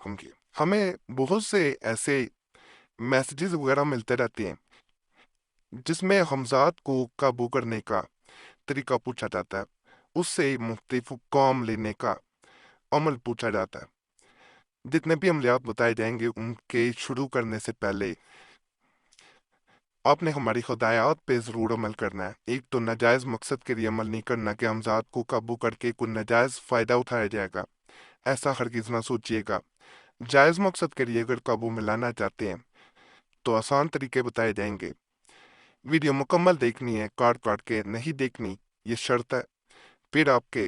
अलैकुम की। हमें बहुत से ऐसे मैसेजेस वगैरह मिलते रहते हैं जिसमें हमज़ात को काबू करने का तरीका पूछा जाता है, उससे मुख्तलिफ काम लेने का अमल पूछा जाता है। जितने भी अमलियात बताए जाएंगे उनके शुरू करने से पहले आपने हमारी हिदायत पे ज़रूर अमल करना है। एक तो नाजायज़ मकसद के लिए अमल नहीं करना कि हमज़ात को काबू करके कोई नाजायज़ फ़ायदा उठाया जाएगा, ऐसा हरगिज़ ना सोचिएगा। जायज़ मकसद के लिए अगर काबू में लाना चाहते हैं तो आसान तरीके बताए जाएंगे। वीडियो मुकम्मल देखनी है, काट काट के नहीं देखनी, ये शर्त है। फिर आपके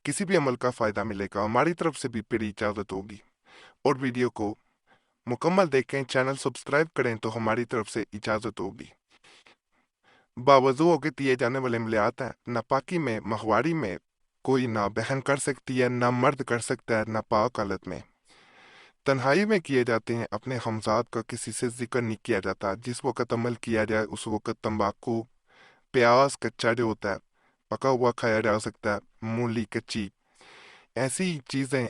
किसी भी अमल का फ़ायदा मिलेगा, हमारी तरफ से भी फिर इजाज़त होगी। और वीडियो को मुकम्मल देखें, चैनल सब्सक्राइब करें तो हमारी तरफ से इजाज़त होगी। बावजू होके दिए जाने वाले अमलियात हैं, नापाकी में महवारी में कोई ना बहन कर सकती है, ना मर्द कर सकता है, ना पाक हालत में तन्हाई में किए जाते हैं। अपने हमजात का किसी से जिक्र नहीं किया जाता। जिस वक़्त अमल किया जाए उस वक़्त तंबाकू, प्याज कच्चा जो होता है पका हुआ खाया जा सकता है, मूली कच्ची, ऐसी चीज़ें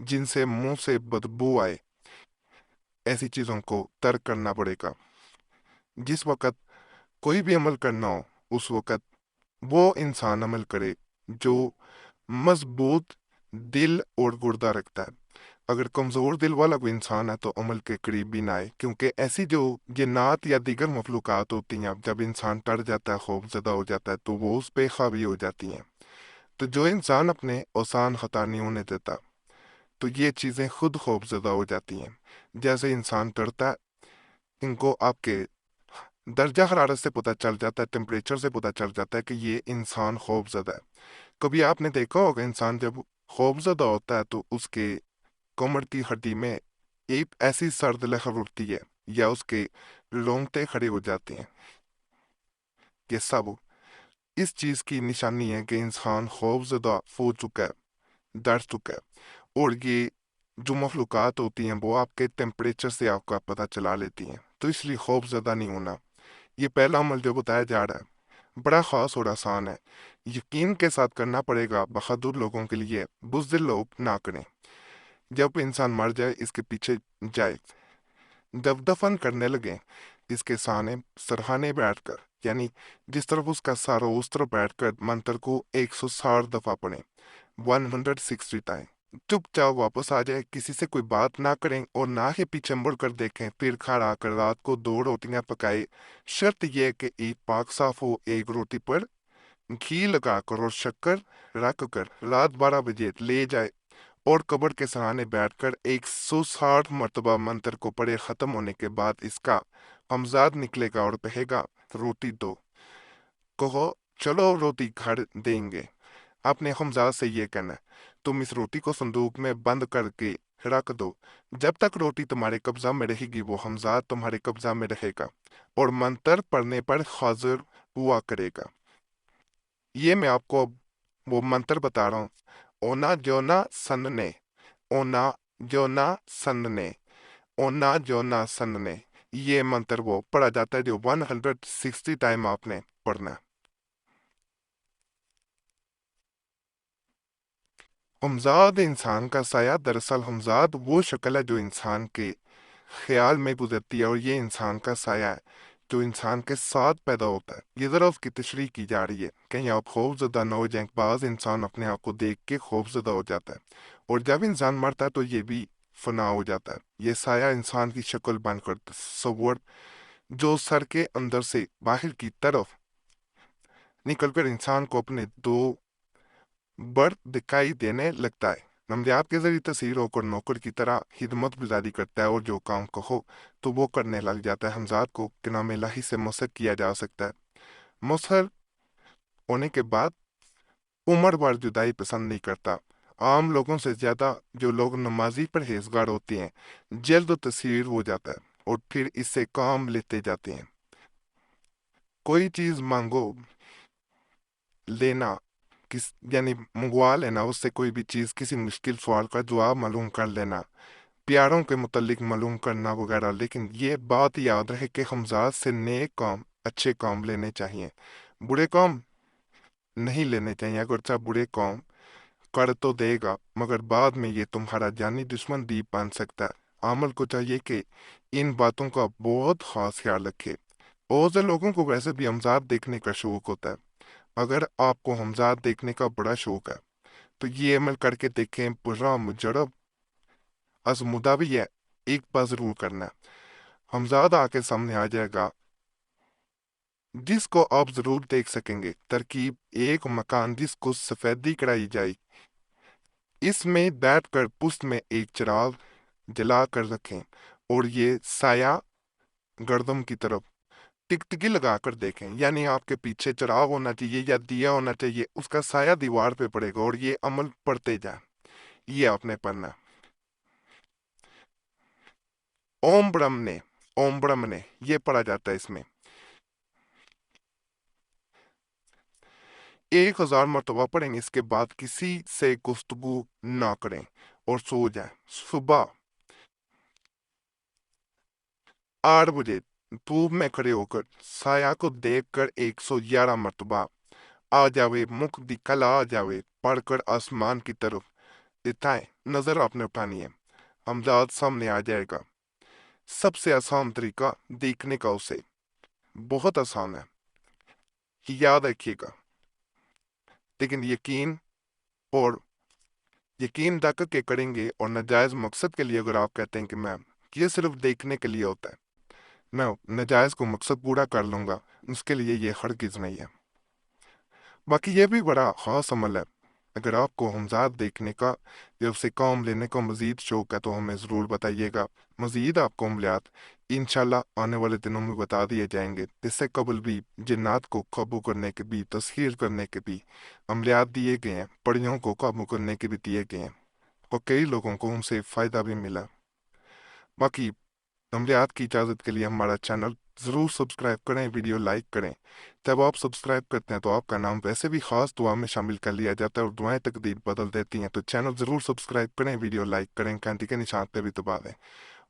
जिनसे मुंह से बदबू आए, ऐसी चीज़ों को तर्क करना पड़ेगा। जिस वक़्त कोई भी अमल करना हो उस वक़्त वो इंसान अमल करे जो मजबूत दिल और गुर्दा रखता है। अगर कमज़ोर दिल वाला कोई इंसान है तो अमल के करीब भी ना आए, क्योंकि ऐसी जो जिन्नात या दीगर मखलूक़ात होती हैं, जब इंसान डर जाता है, खौफज़दा हो जाता है, तो वो उस पे हावी हो जाती हैं। तो जो इंसान अपने औसान ख़ता नहीं होने देता तो ये चीज़ें खुद खौफज़दा हो जाती हैं। जैसे इंसान डरता है, इनको आपके दर्जा हरारत से पता चल जाता है, टेम्परेचर से पता चल जाता है कि ये इंसान खौफज़दा है। कभी आपने देखा होगा इंसान जब खौफज़दा होता है तो उसके कमर की हड्डी में एक ऐसी सर्द लहर उठती है या उसके रोंगटे खड़े हो जाते हैं। ये सब इस चीज़ की निशानी है कि इंसान खौफज़दा हो चुका है, डर चुका है। और ये जो मखलूक़ात होती हैं वो आपके टेम्परेचर से आपका पता चला लेती हैं। तो इसलिए खौफज़दा नहीं होना। ये पहला अमल जो बताया जा रहा है बड़ा ख़ास और आसान है, यकीन के साथ करना पड़ेगा। बहादुर लोगों के लिए, बुज़दिल लोग ना करें। जब इंसान मर जाए इसके पीछे जाए, जब दफन करने लगे इसके सामने सरहाने बैठकर, यानी जिस तरफ उसका सारा उस तरफ बैठकर मंत्र को 160 दफा पढ़ें, 160 टाइम। चुपचाप वापस आ जाए, किसी से कोई बात ना करें और ना ही पीछे मुड़ कर देखें। फिर खड़ा आकर रात को 2 रोटियां पकाए। शर्त यह है कि एक पाक साफ हो, एक रोटी पर घी लगाकर और शक्कर रख कर रात 12 बजे ले जाए और कब्र के सहारे बैठकर 160 मरतबा मंत्र को पढ़े। खत्म होने के बाद इसका हमजाद निकलेगा और कहेगा रोटी दो। कहो चलो रोटी घर देंगे। आपने हमजाद से ये कहना है तुम इस रोटी को संदूक में बंद करके रख दो। जब तक रोटी तुम्हारे कब्जा में रहेगी वो हमजाद तुम्हारे कब्जा में रहेगा और मंत्र पढ़ने पर हाजिर हुआ करेगा। ये मैं आपको वो मंत्र बता रहा हूँ। ओना जोना सन्ने, ओना जोना सन्ने, ओना जोना सन्ने, ये मंत्र वो पढ़ा जाता है जो 160 टाइम आपने पढ़ना है। हमजाद इंसान का साया, दरअसल हमजाद वो शक्ल है जो इंसान के ख्याल में गुजरती है और ये इंसान का साया है जो इंसान के साथ पैदा होता है। ये ज़रा उसकी तशरीह की जा रही है, कहीं आप खौफजदा न हो जाए। बाज इंसान अपने आप को देख के खौफजदा हो जाता है और जब इंसान मरता है तो ये भी फना हो जाता है। ये साया इंसान की शक्ल बनकर तस्वर जो सर के अंदर से बाहर की तरफ निकलकर इंसान को अपने दो बर दिखाई देने लगता है। नमलियात के जरिए तस्वीर होकर नौकर की तरह खिदमत गुजारी करता है और जो काम कहो तो वो करने लग जाता है। हमजाद को के नाम इलाही से मुसर किया जा सकता है। मुसर होने के बाद उम्र भर जुदाई पसंद नहीं करता। आम लोगों से ज्यादा जो लोग नमाजी परहेजगार होते हैं जल्द तस्वीर हो जाता है और फिर इससे काम लेते जाते हैं। कोई चीज मांगो, लेना, किस यानी मंगवा लेना उससे कोई भी चीज, किसी मुश्किल सवाल का जवाब मालूम कर लेना, प्यारों के मुतल्लिक मालूम करना वगैरह। लेकिन ये बात याद रहे कि हमजाद से नेक काम, अच्छे काम लेने चाहिए, बुरे काम नहीं लेने चाहिए। अगर अच्छा बुरे काम कर तो देगा, मगर बाद में ये तुम्हारा जानी दुश्मन भी बन सकता है। आमल को चाहिए कि इन बातों का बहुत खास ख्याल रखे। बहुत से लोगों को वैसे भी हमजाद देखने का शौक होता है। अगर आपको हमजाद देखने का बड़ा शौक है तो ये अमल करके देखें, बुरा मुजरब आजमुदा भी है, एक बार जरूर करना है। हमजाद आके सामने आ जाएगा जिसको आप जरूर देख सकेंगे। तरकीब: एक मकान जिसको सफेदी कराई जाए, इसमें बैठकर पुष्ट में एक चिराग जला कर रखें और ये साया गर्दम की तरफ टिकटिकी लगा कर देखें। यानी आपके पीछे चिराग होना चाहिए या दिया होना चाहिए, उसका साया दीवार पे पड़ेगा और ये अमल पढ़ते जाए। ये आपने पढ़ना है। ओम ब्रह्मणे ये पढ़ा जाता है। इसमें 1000 मरतबा पढ़ेंगे। इसके बाद किसी से गुफ्तगू ना करें और सो जाएं। सुबह 8 बजे धूप में खड़े होकर साया को देखकर 111 मरतबा आ जावे, मुख दिखला आ जावे पढ़कर आसमान की तरफ दिखाएं। नजर आपने उठानी है, हमजाद सामने आ जाएगा। सबसे आसान तरीका देखने का उसे, बहुत आसान है, याद रखिएगा। लेकिन और यकीन रख के करेंगे और नाजायज मकसद के लिए अगर आप कहते हैं कि मैम ये सिर्फ देखने के लिए होता है, मैं नाजायज को मकसद पूरा कर लूंगा, उसके लिए ये हरगिज नहीं है। बाकी ये भी बड़ा खास अमल है। अगर आपको हमजाद देखने का या उससे काम लेने का मजीद शौक है तो हमें ज़रूर बताइएगा। मजीद आपको अमलियात इंशाल्लाह आने वाले दिनों में बता दिए जाएंगे। इससे कबल भी जिन्नात को काबू करने के भी, तस्खीर करने के भी अमलियात दिए गए हैं, परियों को काबू करने के भी दिए गए हैं और कई लोगों को उनसे फ़ायदा भी मिला। बाकी अमलियात की इजाज़त के लिए हमारा चैनल ज़रूर सब्सक्राइब करें, वीडियो लाइक करें। जब आप सब्सक्राइब करते हैं तो आपका नाम वैसे भी ख़ास दुआ में शामिल कर लिया जाता है और दुआएं तकदीर बदल देती हैं। तो चैनल ज़रूर सब्सक्राइब करें, वीडियो लाइक करें, घंटी के निशान पे भी दबा दें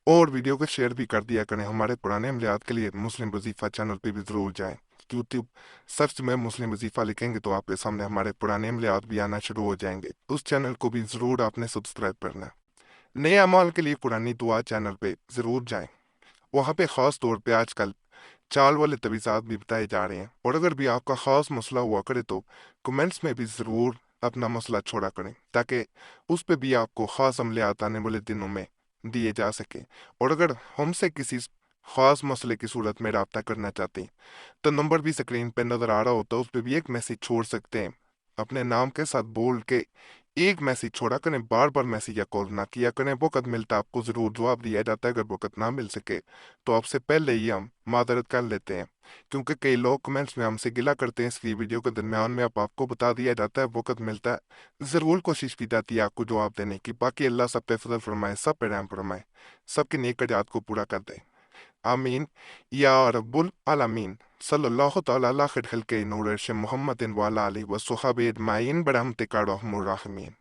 और वीडियो को शेयर भी कर दिया करें। हमारे पुराने अमलियात के लिए मुस्लिम वजीफ़ा चैनल पे भी ज़रूर जाएँ। यूट्यूब सर्च में मुस्लिम वजीफ़ा लिखेंगे तो आपके सामने हमारे पुराने अमलियात भी आना शुरू हो जाएंगे। उस चैनल को भी ज़रूर आपने सब्सक्राइब करना है। नए अमाल के लिए पुरानी दुआ चैनल पे ज़रूर जाएं। वहाँ पे ख़ास तौर पे आजकल चाल वाले तवीज़ात भी बताए जा रहे हैं। और अगर भी आपका ख़ास मसला हुआ करे तो कमेंट्स में भी ज़रूर अपना मसला छोड़ा करें, ताकि उस पे भी आपको ख़ास अमलियात आने वाले दिनों में दिए जा सके। और अगर हमसे किसी ख़ास मसले की सूरत में रब्ता करना चाहते हैं तो नंबर भी स्क्रीन पे नज़र आ रहा होता है, उस पर भी एक मैसेज छोड़ सकते हैं। अपने नाम के साथ बोल के एक मैसेज छोड़ा करें, बार बार मैसेज या कॉल ना किया करें। वक़्त मिलता आपको ज़रूर जवाब दिया जाता है। अगर वक़्त ना मिल सके तो आपसे पहले ही हम मादरत कर लेते हैं, क्योंकि कई लोग कमेंट्स में हमसे गिला करते हैं। इसलिए वीडियो के दरमियान में अब आपको बता दिया जाता है, वक़्त मिलता है ज़रूर कोशिश की जाती है आपको जवाब देने की। बाकी अल्लाह सब पे फजल फरमाए, सब पे रहम फरमाए, सबकी नेक हजात को पूरा कर दे। आमीन या रब्बुल आलमीन। सल्लल्लाहु तआला अला खैर खल्क़ि नूर अर्श मुहम्मदिन व अला आलिहि व सहाबे अजमाइन बरहमतिका या अरहमुर राहिमीन।